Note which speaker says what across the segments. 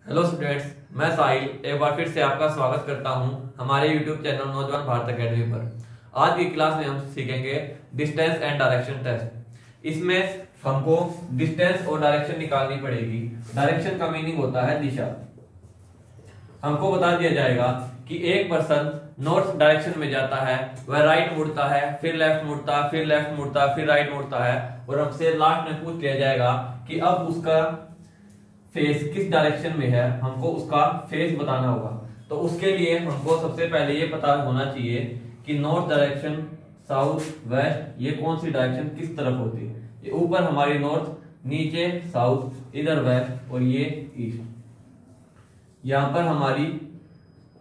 Speaker 1: Hello students, मैं साहिल एक बार फिर से आपका स्वागत करता हूं हमारे यूट्यूब चैनल नौजवान भारत एकेडमी पर। आज की क्लास में हम सीखेंगे डिस्टेंस एंड डायरेक्शन टेस्ट। इसमें हमको डिस्टेंस और डायरेक्शन निकालनी पड़ेगी। डायरेक्शन का मीनिंग होता है दिशा। हमको बता दिया जाएगा कि एक पर्सन नॉर्थ डायरेक्शन में जाता है, वह राइट मुड़ता है, फिर लेफ्ट मुड़ता है, फिर लेफ्ट मुड़ता है, फिर राइट मुड़ता है, और हमसे लास्ट में पूछ लिया जाएगा कि अब उसका फेस किस डायरेक्शन में है। हमको उसका फेस बताना होगा। तो उसके लिए हमको सबसे पहले ये पता होना चाहिए कि नॉर्थ डायरेक्शन, साउथ, वेस्ट, ये कौन सी डायरेक्शन किस तरफ होती है। ये ऊपर हमारी नॉर्थ, नीचे साउथ, इधर वेस्ट और ये ईस्ट। यहां पर हमारी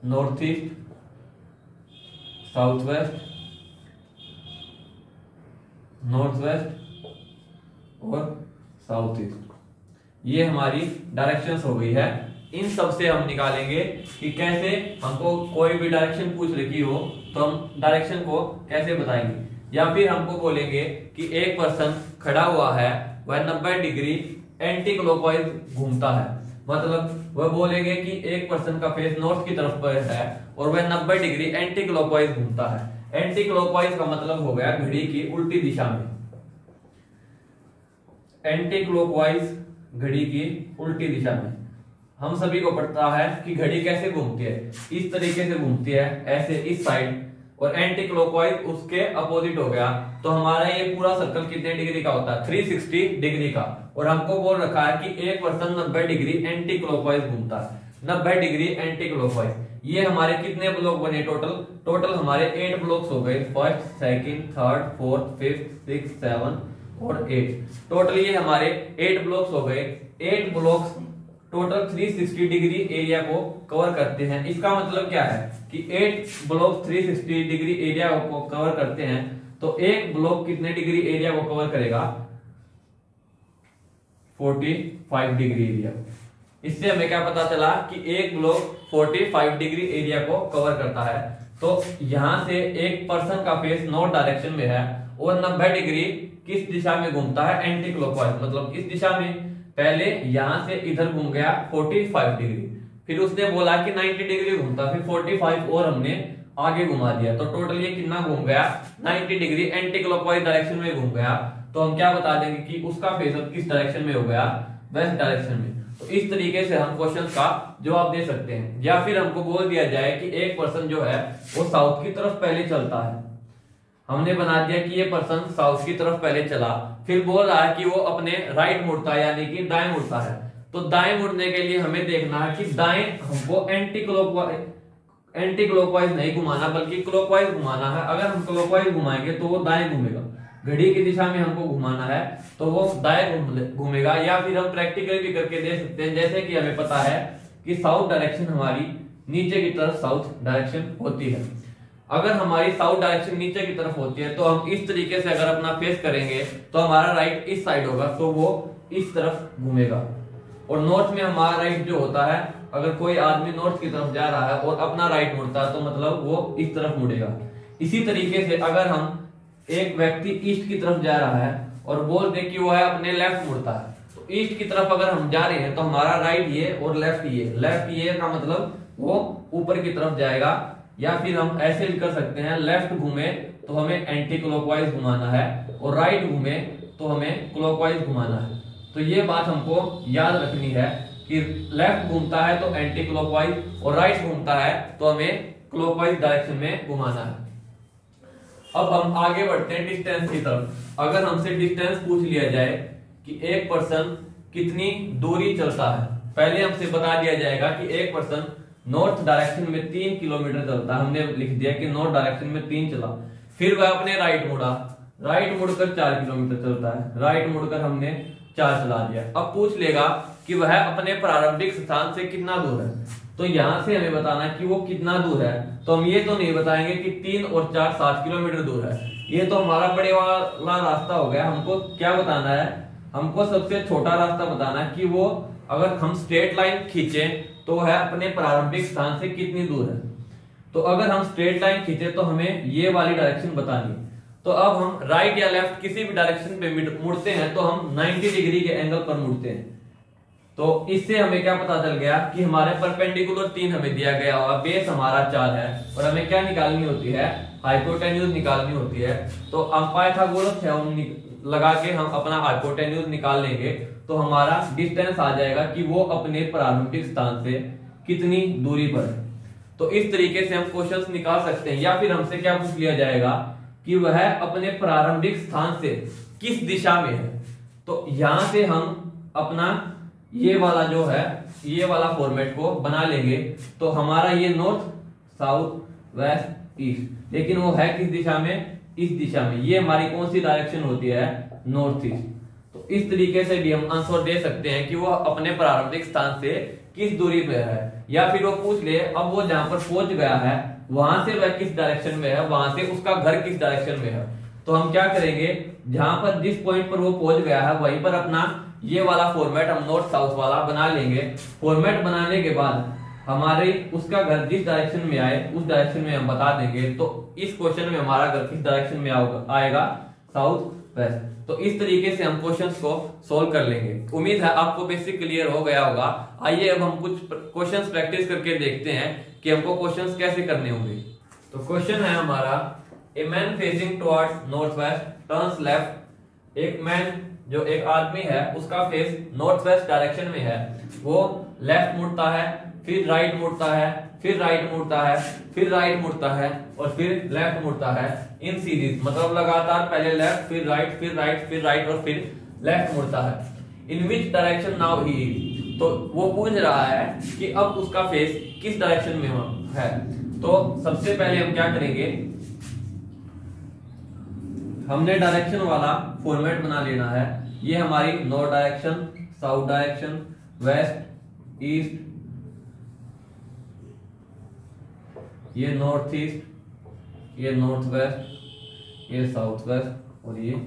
Speaker 1: north east, south west, north west और साउथ ईस्ट, ये हमारी डायरेक्शंस हो गई है। इन सब से हम निकालेंगे कि कैसे हमको कोई भी डायरेक्शन पूछ रखी हो तो हम डायरेक्शन को कैसे बताएंगे। या फिर हमको बोलेंगे कि एक पर्सन खड़ा हुआ है, वह 90 डिग्री एंटी क्लॉकवाइज घूमता है। मतलब वह बोलेंगे कि एक पर्सन का फेस नॉर्थ की तरफ पर है और वह 90 डिग्री एंटी क्लॉकवाइज घूमता है। एंटी क्लॉकवाइज का मतलब हो गया घड़ी की उल्टी दिशा में। एंटी क्लॉकवाइज घड़ी की उल्टी दिशा में। हम सभी को पता है कि घड़ी कैसे घूमती है, इस तरीके से घूमती है, ऐसे इस साइड, और एंटी क्लॉकवाइज उसके अपोजिट हो गया। तो हमारा ये पूरा सर्कल कितने डिग्री का होता है? 360 डिग्री का। और हमको बोल रखा है कि एक पर्सन 90 डिग्री एंटी क्लॉकवाइज घूमता है। 90 डिग्री एंटी क्लॉकवाइज। ये हमारे कितने ब्लॉक बने टोटल हमारे 8 ब्लॉक्स हो गए। First, second, third, fourth, fifth, 6, 7 और 8। टोटल ये हमारे 8 ब्लॉक्स हो गए। 8 ब्लॉक्स टोटल 360 डिग्री एरिया को कवर करते हैं। इसका मतलब क्या है कि 8 ब्लॉक 360 डिग्री एरिया को कवर करते हैं। तो एक ब्लॉक कितने डिग्री एरिया को कवर करेगा? 45 डिग्री एरिया। इससे हमें क्या पता चला कि एक ब्लॉक 45 डिग्री एरिया को कवर करता है। तो यहां से एक पर्सन का फेस नॉर्थ डायरेक्शन में है और 90 डिग्री किस दिशा में घूमता है? Anti clockwise. मतलब इस दिशा में। पहले यहां से इधर घूम गया 45 डिग्री, फिर उसने बोला कि 90 डिग्री घूमता, फिर 45 और हमने आगे घुमा दिया। तो टोटल ये कितना घूम गया? 90 डिग्री एंटी क्लॉकवाइज डायरेक्शन में घूम गया। तो हम क्या बता देंगे कि उसका फेस अब किस डायरेक्शन में हो गया? वेस्ट डायरेक्शन में। तो इस तरीके से हम क्वेश्चन का जवाब दे सकते हैं। या फिर हमको बोल दिया जाए कि एक पर्सन जो है वो साउथ की तरफ पहले चलता है। हमने बना दिया कि ये पर्सन साउथ की तरफ पहले चला, फिर बोल रहा है कि वो अपने राइट मुड़ता है, यानी कि दाएं मुड़ता है। तो दाएं मुड़ने के लिए हमें देखना है कि दाएं हमको एंटी क्लॉकवाइज नहीं घुमाना बल्कि क्लॉकवाइज घुमाना है। अगर हम क्लॉकवाइज घुमाएंगे तो वो दाएं घूमेगा। घड़ी की दिशा में हमको घुमाना है तो वो दाएं घूमेगा। या फिर हम प्रैक्टिकली भी करके दे सकते हैं, जैसे कि हमें पता है कि साउथ डायरेक्शन हमारी नीचे की तरफ साउथ डायरेक्शन होती है। अगर हमारी साउथ डायरेक्शन नीचे की तरफ होती है तो हम इस तरीके से अगर अपना फेस करेंगे तो हमारा राइट इस साइड होगा, तो वो इस तरफ घूमेगा। और नॉर्थ में हमारा राइट जो होता है, अगर कोई आदमी नॉर्थ की तरफ जा रहा है और अपना राइट मुड़ता है तो मतलब वो इस तरफ मुड़ेगा। इसी तरीके से अगर हम एक व्यक्ति ईस्ट की तरफ जा रहा है और बोल दे कि वो है अपने लेफ्ट मुड़ता है, तो ईस्ट की तरफ अगर हम जा रहे हैं तो हमारा राइट ये और लेफ्ट ये। लेफ्ट ये का मतलब वो ऊपर की तरफ जाएगा। या फिर हम ऐसे भी कर सकते हैं, लेफ्ट घूमे तो हमें एंटी क्लॉकवाइज घुमाना है और राइट घूमे तो हमें क्लॉकवाइज घुमाना है। तो ये बात हमको याद रखनी है कि लेफ्ट घूमता है तो एंटी क्लॉकवाइज और राइट घूमता है तो हमें क्लॉकवाइज डायरेक्शन में घुमाना है। अब हम आगे बढ़ते हैं डिस्टेंस की तरफ। अगर हमसे डिस्टेंस पूछ लिया जाए कि एक पर्सन कितनी दूरी चलता है, पहले हमसे बता दिया जाएगा कि एक पर्सन नॉर्थ डायरेक्शन में 3 किलोमीटर चलता है। हमने लिख दिया कि नॉर्थ डायरेक्शन में 3 चला, फिर वह अपने राइट मुड़ा, राइट मुड़कर 4 किलोमीटर चलता है, राइट मुड़कर हमने 4 चला दिया। अब पूछ लेगा कि वह अपने प्रारंभिक स्थान से कितना दूर है। तो यहां से हमें बताना है कि वो कितना दूर है। तो हम ये तो नहीं बताएंगे कि 3 और 4 7 किलोमीटर दूर है, ये तो हमारा बड़े वाला रास्ता हो गया। हमको क्या बताना है? हमको सबसे छोटा रास्ता बताना है कि वो अगर हम स्ट्रेट लाइन खींचे तो है अपने प्रारंभिक स्थान से कितनी दूर है। तो अगर हम स्ट्रेट लाइन खींचे तो हमें ये वाली डायरेक्शन बतानी है। तो अब हम राइट या लेफ्ट किसी भी डायरेक्शन पे मुड़ते हैं तो हम 90 डिग्री के एंगल पर मुड़ते हैं। तो इससे हमें क्या पता चल गया कि हमारे परपेंडिकुलर 3 हमें दिया गया होगा, बेस हमारा 4 है और हमें क्या निकालनी होती है, हाइपोटेन्यूज निकालनी होती है। तो हम पाइथागोरस थ्योरम लगा के हम अपना हाइपोटेन्यूज निकाल लेंगे तो हमारा डिस्टेंस आ जाएगा कि वो अपने प्रारंभिक स्थान से कितनी दूरी पर है। तो इस तरीके से हम क्वेश्चंस निकाल सकते हैं। या फिर हमसे क्या पूछ लिया जाएगा कि वह अपने प्रारंभिक स्थान से किस दिशा में है। तो यहां से हम अपना ये वाला जो है ये वाला फॉर्मेट को बना लेंगे। तो हमारा ये नॉर्थ साउथ वेस्ट ईस्ट, लेकिन वो है किस दिशा में, इस दिशा में। ये हमारी कौन सी डायरेक्शन होती है, नॉर्थ ईस्ट। तो इस तरीके से भी हम आंसर दे सकते हैं कि वो अपने प्रारंभिक स्थान से किस दूरी पे है। या फिर वो पूछ ले अब वो जहां पर पहुंच गया है वहां से वह किस डायरेक्शन में है, वहां से उसका घर किस डायरेक्शन में है। तो हम क्या करेंगे, जहां पर जिस पॉइंट पर वो पहुंच गया है वहीं पर अपना ये वाला फॉर्मेट हम नॉर्थ साउथ वाला बना लेंगे। फॉर्मेट बनाने के बाद हमारे उसका घर जिस डायरेक्शन में आए उस डायरेक्शन में हम बता देंगे। तो इस क्वेश्चन में हमारा घर किस डायरेक्शन में आएगा, साउथ वेस्ट। तो इस तरीके से हम क्वेश्चंस को सोल्व कर लेंगे। उम्मीद है आपको बेसिक क्लियर हो गया होगा। आइए अब हम कुछ क्वेश्चंस प्रैक्टिस करके देखते हैं कि हमको क्वेश्चंस कैसे करने होंगे। तो क्वेश्चन है हमारा, a man facing towards north west turns left. एक मैन जो एक आदमी है उसका फेस नॉर्थ वेस्ट डायरेक्शन में है, वो लेफ्ट मुड़ता है, फिर राइट मुड़ता है, फिर राइट मुड़ता है, फिर राइट मुड़ता है और फिर लेफ्ट मुड़ता है इन सीरीज। मतलब लगातार पहले लेफ्ट फिर राइट फिर राइट फिर राइट और फिर लेफ्ट मुड़ता है। In which direction now he is. तो वो पूछ रहा है कि अब उसका फेस किस डायरेक्शन में है। तो सबसे पहले हम क्या करेंगे, हमने डायरेक्शन वाला फॉर्मेट बना लेना है। ये हमारी north direction, south direction, west east, ये नॉर्थ ईस्ट, ये नॉर्थ वेस्ट, ये साउथ वेस्ट और ये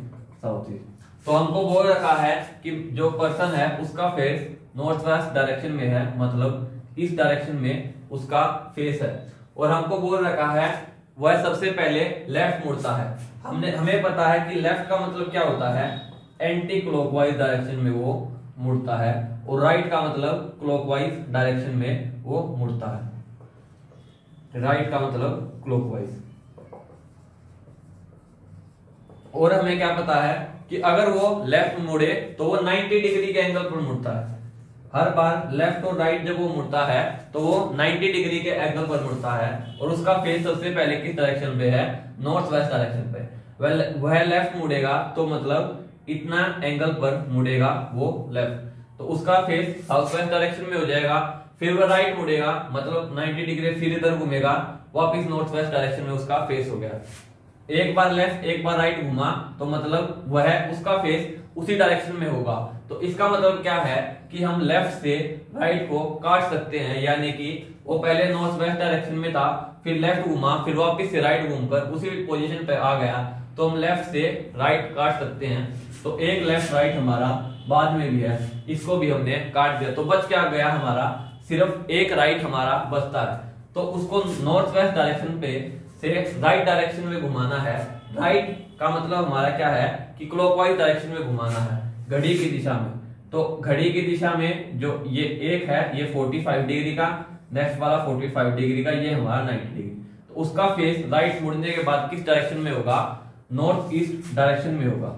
Speaker 1: साउथ ईस्ट। तो हमको बोल रखा है कि जो पर्सन है उसका फेस नॉर्थ वेस्ट डायरेक्शन में है, मतलब इस डायरेक्शन में उसका फेस है। और हमको बोल रखा है वह सबसे पहले लेफ्ट मुड़ता है। हमें पता है कि लेफ्ट का मतलब क्या होता है, एंटी क्लॉकवाइज डायरेक्शन में वो मुड़ता है, और राइट का मतलब क्लॉकवाइज डायरेक्शन में वो मुड़ता है। राइट का मतलब क्लॉकवाइज। और हमें क्या पता है कि अगर वो लेफ्ट मुड़े तो वो 90 डिग्री के एंगल पर मुड़ता है। हर बार लेफ्ट और राइट जब वो मुड़ता है तो वो 90 डिग्री के एंगल पर मुड़ता है और उसका फेस सबसे पहले किस डायरेक्शन पे है, नॉर्थ वेस्ट डायरेक्शन पे। वह लेफ्ट मुड़ेगा तो मतलब इतना एंगल पर मुड़ेगा वो लेफ्ट, तो उसका फेस साउथ वेस्ट डायरेक्शन में हो जाएगा। फिर वह राइट मुड़ेगा मतलब 90 डिग्री, फिर इधर घूमेगा वापिस नॉर्थ वेस्ट डायरेक्शन में उसका फेस हो गया। एक बार लेफ्ट एक बार राइट घूमा तो मतलब वह उसका फेस उसी डायरेक्शन में होगा। तो इसका मतलब क्या है कि हम लेफ्ट से राइट को काट सकते हैं, यानी कि वो पहले नॉर्थ वेस्ट डायरेक्शन में था, फिर लेफ्ट घूमा, फिर वापस से राइट घूमकर उसी पोजीशन पे आ गया, तो हम लेफ्ट से राइट काट सकते हैं। तो एक लेफ्ट राइट हमारा बाद में भी है, इसको भी हमने काट दिया। तो बच क्या गया, हमारा सिर्फ एक राइट हमारा बचता है। तो उसको नॉर्थ वेस्ट डायरेक्शन पे से राइट डायरेक्शन में घुमाना है। राइट का मतलब हमारा क्या है कि क्लॉकवाइज डायरेक्शन में घुमाना है, घड़ी की दिशा में। तो घड़ी की दिशा में जो ये एक है ये 45 डिग्री का, नेक्स्ट वाला 45 डिग्री का, ये हमारा 90 डिग्री। तो उसका फेस राइट मुड़ने के बाद किस डायरेक्शन में होगा, नॉर्थ ईस्ट डायरेक्शन में होगा।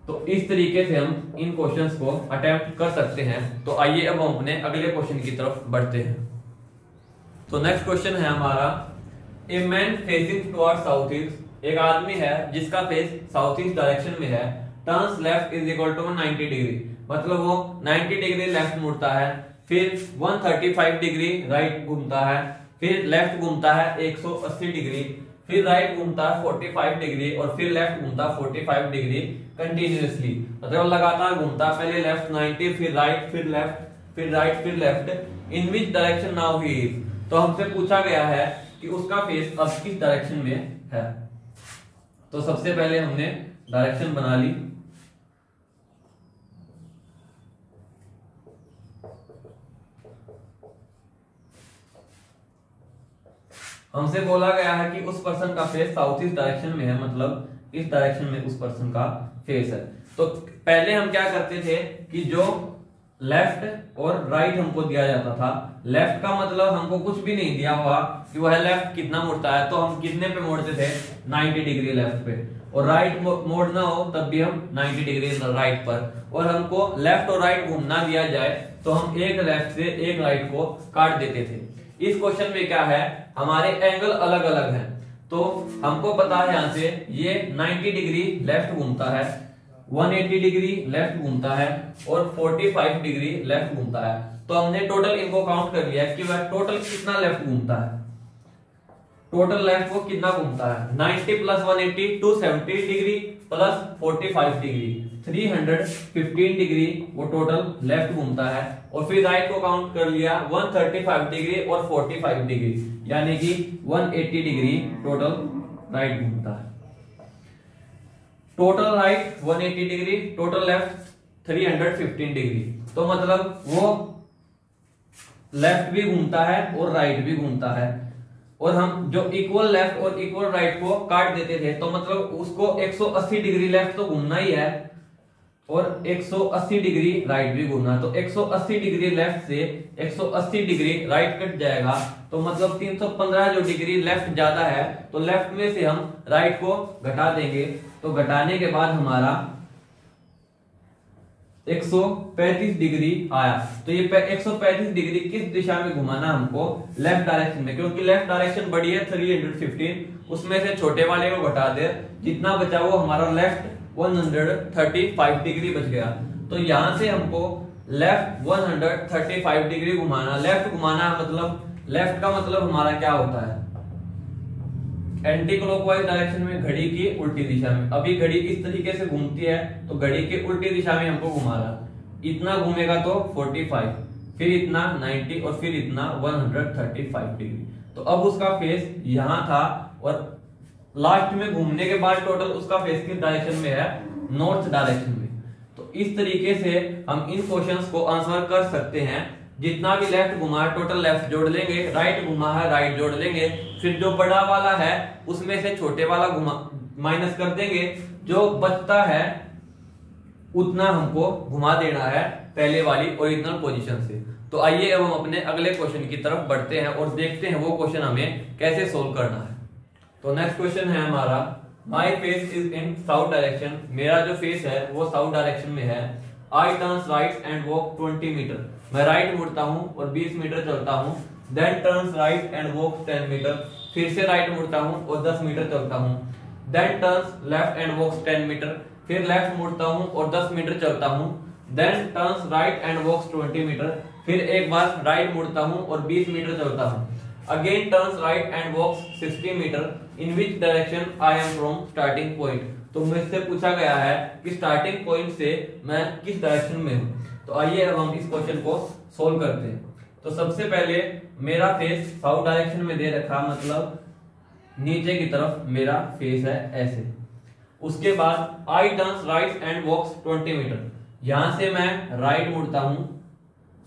Speaker 1: तो इस तरीके से हम इन क्वेश्चंस को अटेम्प्ट कर सकते हैं। तो आइए अब हम अपने अगले क्वेश्चन की तरफ बढ़ते हैं। तो नेक्स्ट क्वेश्चन है हमारा, a man facing towards south east. एक आदमी है जिसका फेस साउथ ईस्ट डायरेक्शन में है, turns left is equal to 90 degree, मतलब वो 90 डिग्री लेफ्ट मुड़ता है, फिर 135 डिग्री राइट घूमता है, फिर लेफ्ट घूमता है 180 डिग्री, फिर राइट घूमता है 45 डिग्री और फिर लेफ्ट घूमता है 45 डिग्री कंटिन्यूअसली, मतलब लगातार घूमता है, पहले लेफ्ट 90 फिर राइट फिर लेफ्ट फिर राइट फिर left. In which direction now he is. तो हमसे पूछा गया है कि उसका फेस अब किस डायरेक्शन में है। तो सबसे पहले हमने डायरेक्शन बना ली। हमसे बोला गया है कि उस पर्सन का फेस साउथ ईस्ट डायरेक्शन में है, मतलब इस डायरेक्शन में उस पर्सन का फेस है। तो पहले हम क्या करते थे कि जो लेफ्ट और राइट हमको दिया जाता था। लेफ्ट का मतलब हमको कुछ भी नहीं दिया हुआ कि वह लेफ्ट कितना मुड़ता है, तो हम कितने पे मोड़ते थे 90 डिग्री लेफ्ट पे, और राइट मोड़ना हो तब भी हम 90 डिग्री राइट पर। और हमको लेफ्ट और राइट घूमना दिया जाए तो हम एक लेफ्ट से एक राइट को काट देते थे। इस क्वेश्चन में क्या है, हमारे एंगल अलग अलग हैं, तो हमको पता है यहां से ये 90 डिग्री लेफ्ट घूमता है, 180 डिग्री लेफ्ट घूमता है और 45 डिग्री लेफ्ट घूमता है। तो हमने टोटल इनको काउंट कर लिया है कि वह टोटल कितना लेफ्ट घूमता है। टोटल लेफ्ट वो कितना घूमता है, 90 plus 180 270 degree plus 45 degree 315 degree वो टोटल लेफ्ट घूमता है। और फिर राइट को काउंट कर लिया 135 डिग्री और 45 डिग्री, यानी कि 180 डिग्री टोटल राइट घूमता है। Total right 180 degree, total left 315 degree. तो मतलब वो लेफ्ट भी घूमता है और राइट भी घूमता है। और हम जो इक्वल लेफ्ट और इक्वल राइट को काट देते थे, तो मतलब उसको 180 डिग्री लेफ्ट तो घूमना ही है और 180 डिग्री राइट भी घूमना। तो 180 डिग्री लेफ्ट से 180 डिग्री राइट कट जाएगा, तो मतलब 315 जो डिग्री लेफ्ट ज्यादा है, तो लेफ्ट में से हम राइट को घटा देंगे। तो घटाने के बाद हमारा 135 डिग्री आया। तो ये 135 डिग्री किस दिशा में घुमाना हमको, लेफ्ट डायरेक्शन में, क्योंकि लेफ्ट डायरेक्शन बड़ी है 315, उसमें से छोटे वाले को घटा दे, जितना बचा वो हमारा लेफ्ट 135 डिग्री बच गया। तो यहां से हमको लेफ्ट 135 डिग्री घुमाना, लेफ्ट घुमाना मतलब लेफ्ट का मतलब हमारा क्या होता है, एंटी क्लॉकवाइज डायरेक्शन में, घड़ी की उल्टी दिशा में। अभी घड़ी इस तरीके से घूमती है, तो घड़ी के उल्टी दिशा में हमको घुमा रहा, इतना घूमेगा तो 45, फिर इतना 90 और फिर इतना 135 डिग्री। तो अब उसका फेस यहाँ था और लास्ट में घूमने के बाद टोटल उसका फेस किस डायरेक्शन में है, नॉर्थ डायरेक्शन में। तो इस तरीके से हम इन क्वेश्चंस को आंसर कर सकते हैं। जितना भी लेफ्ट घुमा है टोटल लेफ्ट जोड़ लेंगे, राइट घुमा है राइट जोड़ लेंगे, फिर जो बड़ा वाला है उसमें से छोटे वाला घुमा माइनस कर देंगे, जो बचता है उतना हमको घुमा देना है पहले वाली ओरिजिनल पोजीशन से। तो आइए अब हम अपने अगले क्वेश्चन की तरफ बढ़ते हैं और देखते हैं वो क्वेश्चन हमें कैसे सोल्व करना है। तो नेक्स्ट क्वेश्चन है हमारा, my face is in south direction. मेरा जो फेस है वो साउथ डायरेक्शन में है। I turns right and walk 20 metre. मैं राइट मुड़ता हूँ और 20 मीटर चलता हूँ। Then turns right and walk 10 metre. फिर से राइट मुड़ता हूँ और 10 मीटर चलता हूँ। Then turns left and walks 10 metre. फिर लेफ्ट मुड़ता हूँ और 10 मीटर चलता हूँ। Then turns right and walks 20 metre. फिर एक बार राइट मुड़ता हूँ और 20 मीटर चलता हूँ। Again turns right and walks 60 metre. In which direction I am from starting point. तो मुझसे पूछा गया है कि स्टार्टिंग पॉइंट से मैं किस डायरेक्शन में हूँ। तो आइए अब हम इस क्वेश्चन को सोल्व करते हैं। तो सबसे पहले मेरा फेस साउथ डायरेक्शन में दे रखा, मतलब नीचे की तरफ मेरा फेस है ऐसे। उसके बाद I turns right and walks 20 metre. यहां से मैं राइट मुड़ता हूं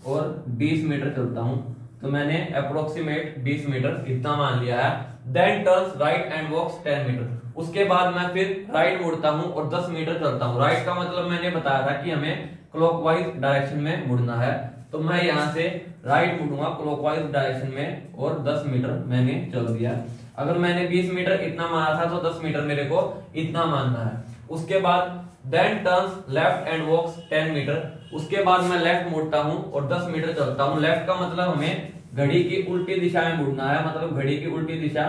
Speaker 1: और 20 मीटर चलता हूं। तो मैंने अप्रोक्सीमेट 20 मीटर इतना मान लिया है। Then turns right and walks 10 metre. उसके बाद मैं फिर राइट मुड़ता हूं और 10 मीटर चलता हूं। राइट का मतलब मैंने बताया था कि हमें क्लॉकवाइज डायरेक्शन में मुड़ना है। तो मैं यहां से राइट मुड़ूंगा क्लॉकवाइज डायरेक्शन में और 10 मीटर मैंने चल दिया। अगर मैंने 20 मीटर इतना माना था तो 10 मीटर मेरे को इतना मानना है। उसके बाद then turns left and walks 10 metre. उसके बाद मैं लेफ्ट मुड़ता हूं और 10 मीटर चलता हूं। लेफ्ट का मतलब हमें घड़ी की उल्टी दिशा में मुड़ना है, मतलब घड़ी की उल्टी दिशा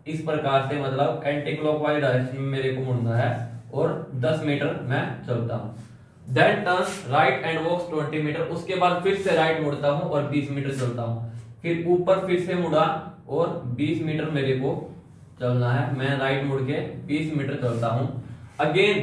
Speaker 1: इस प्रकार से, मतलब एंटी क्लॉकवाइज डायरेक्शन में मेरे को मुड़ना है और 10 मीटर मैं चलता हूं। Then turns right and walks 20 metre. उसके बाद फिर से राइट मुड़ता हूं और 20 मीटर चलता हूं। फिर ऊपर फिर से मुड़ा और 20 मीटर मेरे को चलना है। मैं राइट मुड़ के 20 मीटर चलता हूं। Again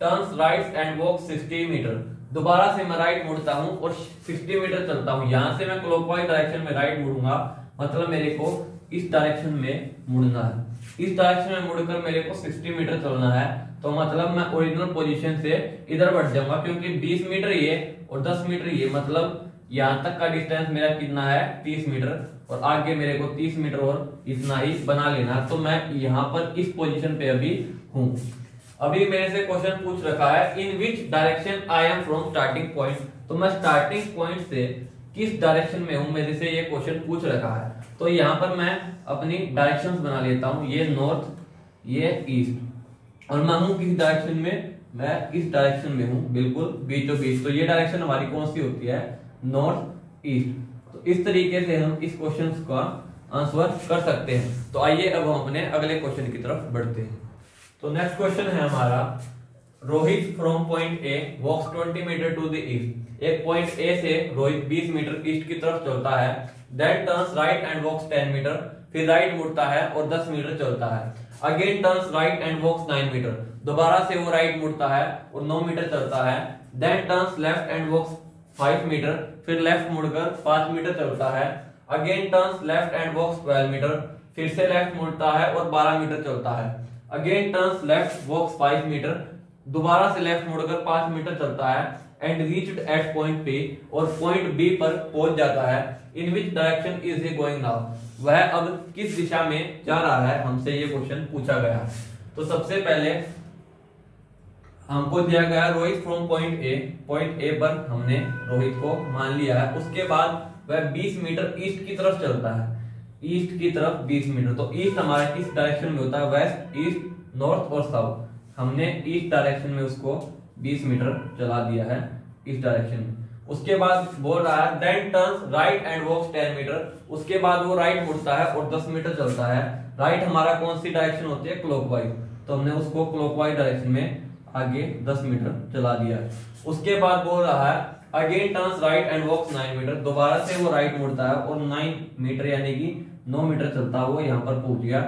Speaker 1: turns right and walk 60 metre. दोबारा से मैं राइट मुड़ता हूं और 60 मीटर चलता हूं। यहां से मैं क्लॉकवाइज डायरेक्शन में राइट मुड़ूंगा, मतलब मेरे को इस डायरेक्शन में मुड़ना है। इस डायरेक्शन में मुड़कर मेरे को 60 मीटर चलना है। तो मतलब मैं ओरिजिनल पोजीशन से इधर बढ़ जाऊंगा, क्योंकि 20 मीटर ये और 10 मीटर ये, मतलब यहां तक का डिस्टेंस मेरा कितना है 30 मीटर और आगे मेरे को 30 मीटर और इतना ही बना लेना। तो मैं यहाँ पर इस पोजीशन पे अभी हूँ। अभी मेरे से क्वेश्चन पूछ रखा है in which direction I am from starting point. तो मैं स्टार्टिंग पॉइंट से किस डायरेक्शन में हूं, मेरे से ये क्वेश्चन पूछ रखा है, तो यहाँ पर मैं अपनी डायरेक्शंस बना लेता हूँ। ये नॉर्थ, ये ईस्ट, और मैं हूँ किस डायरेक्शन में, मैं इस डायरेक्शन में हूँ, बिल्कुल बीचों बीच। तो ये डायरेक्शन हमारी कौन सी होती है, नॉर्थ ईस्ट। तो इस तरीके से हम इस क्वेश्चन का आंसर कर सकते हैं। तो आइए अब हम अपने अगले क्वेश्चन की तरफ बढ़ते हैं। तो नेक्स्ट क्वेश्चन है हमारा, Rohit from point A walks 20 metre to the east. एक पॉइंट ए से रोहित 20 मीटर ईस्ट की तरफ चलता है, then turns right and walks 10 metre, फिर राइट मुड़ता है और 10 मीटर चलता है। Again turns right and walks 9 metre, दोबारा से वो राइट मुड़ता है और 9 मीटर चलता है। Then turns left and walks 5 metre, फिर लेफ्ट मुड़कर 5 मीटर चलता है। Again turns left and walks 12 metre, फिर से लेफ्ट मुड़ता है और 12 मीटर चलता है। Again turns left walks 5 metre, दोबारा से लेफ्ट मुड़कर 5 मीटर चलता है। And reached at point B, और पॉइंट बी पर पहुंच जाता है। In which direction is he going now, वह अब किस दिशा में जा रहा है, हमसे ये क्वेश्चन पूछा गया। तो सबसे पहले हमको दिया गया रोहित फ्रॉम पॉइंट ए पर हमने रोहित को मान लिया है। उसके बाद वह 20 मीटर ईस्ट की तरफ चलता है, ईस्ट की तरफ 20 मीटर। तो ईस्ट हमारे किस डायरेक्शन में होता है, वेस्ट, ईस्ट, नॉर्थ और साउथ। हमने ईस्ट डायरेक्शन में उसको 20 मीटर चला दिया है, इस डायरेक्शन में। उसके बाद बोल रहा है then turns right and walks 10 metre, उसके बाद वो राइट मुड़ता है और 10 मीटर चलता है। राइट हमारा कौन सी डायरेक्शन होती है, क्लॉकवाइज। तो हमने उसको क्लॉकवाइज डायरेक्शन में आगे 10 मीटर चला दिया है। उसके बाद बोल रहा है again turns right and walks 9 metre, दोबारा से वो राइट मुड़ता है और 9 मीटर यानी कि 9 मीटर चलता है। वो यहाँ पर पहुंच गया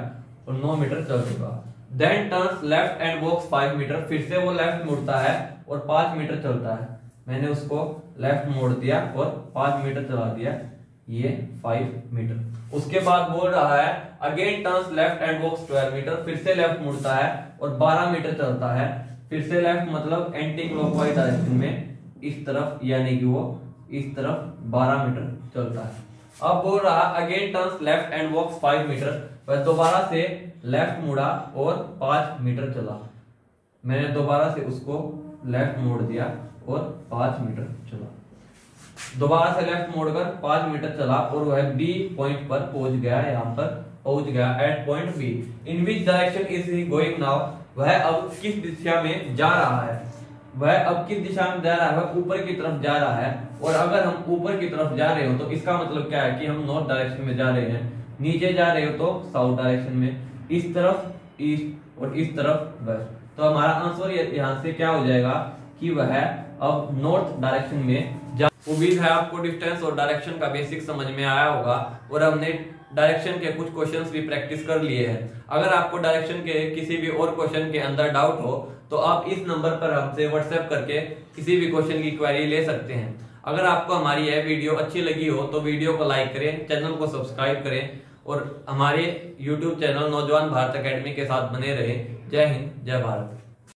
Speaker 1: और 9 मीटर चल चुका। Then turns left and walks 5 metre, फिर से वो लेफ्ट मुड़ता है और 5 मीटर चलता है। मैंने उसको लेफ्ट मोड़ दिया और 5 मीटर चला दिया, ये 5 मीटर। उसके बाद बोल रहा है again turns left and walks 12 metre, फिर से लेफ्ट मुड़ता है और 12 मीटर चलता है। फिर से लेफ्ट मतलब एंटी क्लॉकवाइज डायरेक्शन में, इस तरफ, यानी कि वो इस तरफ 12 मीटर चलता है। अब बोल रहा again turns left and walks 5 metre, वह दोबारा से लेफ्ट मुड़ा और 5 मीटर चला। मैंने दोबारा से उसको लेफ्ट मोड़ दिया और 5 मीटर चला। दोबारा से लेफ्ट मोड़कर 5 मीटर चला और वह बी पॉइंट पर पहुंच गया, यहाँ पर पहुंच गया at point B. In which direction is he going now, वह अब किस दिशा में जा रहा है, वह अब किस दिशा में जा रहा है, वह ऊपर की तरफ जा रहा है। और अगर हम ऊपर की तरफ जा रहे हो तो इसका मतलब क्या है कि हम नॉर्थ डायरेक्शन में जा रहे हैं। नीचे जा रहे हो तो साउथ डायरेक्शन में, इस तरफ ईस्ट और इस तरफ वेस्ट। तो हमारा आंसर यहाँ से क्या हो जाएगा कि वह अब नॉर्थ डायरेक्शन में जा। उम्मीद है आपको डिस्टेंस और डायरेक्शन का बेसिक समझ में आया होगा और हमने डायरेक्शन के कुछ क्वेश्चंस भी प्रैक्टिस कर लिए हैं। अगर आपको डायरेक्शन के किसी भी और क्वेश्चन के अंदर डाउट हो तो आप इस नंबर पर हमसे व्हाट्सएप करके किसी भी क्वेश्चन की क्वेरी ले सकते हैं। अगर आपको हमारी यह वीडियो अच्छी लगी हो तो वीडियो को लाइक करें, चैनल को सब्सक्राइब करें और हमारे YouTube चैनल नौजवान भारत एकेडमी के साथ बने रहें। जय हिंद, जय भारत।